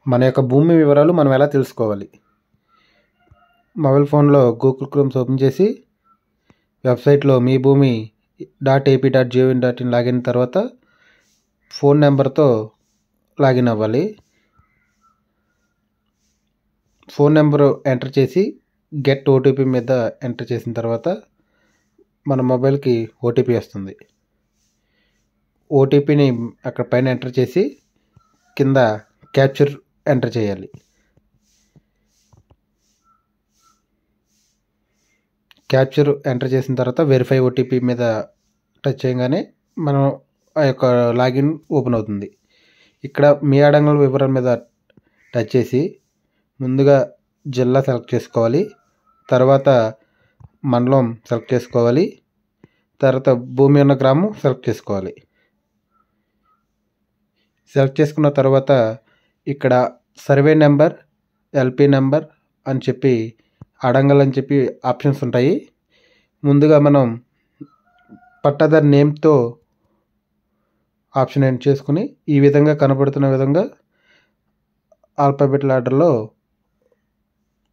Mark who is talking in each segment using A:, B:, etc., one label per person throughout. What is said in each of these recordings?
A: మన యొక్క భూమి వివరాలు మనం ఎలా తెలుసుకోవాలి? మొబైల్ ఫోన్లో గూగుల్ క్రోమ్స్ ఓపెన్ చేసి వెబ్సైట్లో మీ భూమి .ap.gov.in లాగిన్ తర్వాత ఫోన్ నెంబర్తో లాగిన్ అవ్వాలి. ఫోన్ నెంబరు ఎంటర్ చేసి గెట్ ఓటీపీ మీద ఎంటర్ చేసిన తర్వాత మన మొబైల్కి ఓటీపీ వస్తుంది. ఓటీపీని అక్కడ పైన ఎంటర్ చేసి కింద క్యాప్చర్ ఎంటర్ చేయాలి. క్యాప్చర్ ఎంటర్ చేసిన తర్వాత వెరిఫై ఓటీపీ మీద టచ్ చేయగానే మనం ఆ యొక్క లాగిన్ ఓపెన్ అవుతుంది. ఇక్కడ మీ అడంగల్ వివరాల మీద టచ్ చేసి ముందుగా జిల్లా సెలెక్ట్ చేసుకోవాలి, తర్వాత మండలం సెలెక్ట్ చేసుకోవాలి, తర్వాత భూమి ఉన్న గ్రామం సెలెక్ట్ చేసుకోవాలి. సెలెక్ట్ చేసుకున్న తర్వాత ఇక్కడ సర్వే నెంబర్, ఎల్పీ నెంబర్ అని చెప్పి అడంగల్ అని చెప్పి ఆప్షన్స్ ఉంటాయి. ముందుగా మనం పట్టాదారు నేమ్తో ఆప్షన్ ఎంటర్ చేసుకుని ఈ విధంగా కనబడుతున్న విధంగా ఆల్ఫాబెటికల్ ఆర్డర్లో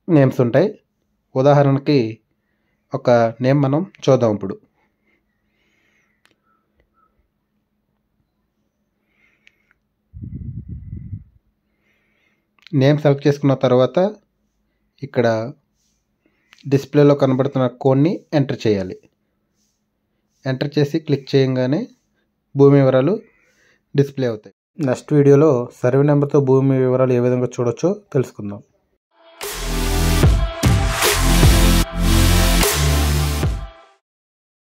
A: నేమ్స్ ఉంటాయి. ఉదాహరణకి ఒక నేమ్ మనం చూద్దాం. ఇప్పుడు నేమ్ సెలెక్ట్ చేసుకున్న తర్వాత ఇక్కడ డిస్ప్లేలో కనబడుతున్న కోడ్ని ఎంటర్ చేయాలి. ఎంటర్ చేసి క్లిక్ చేయగానే భూమి వివరాలు డిస్ప్లే అవుతాయి. నెక్స్ట్ వీడియోలో సర్వే నెంబర్తో భూమి వివరాలు ఏ విధంగా చూడొచ్చో తెలుసుకుందాం.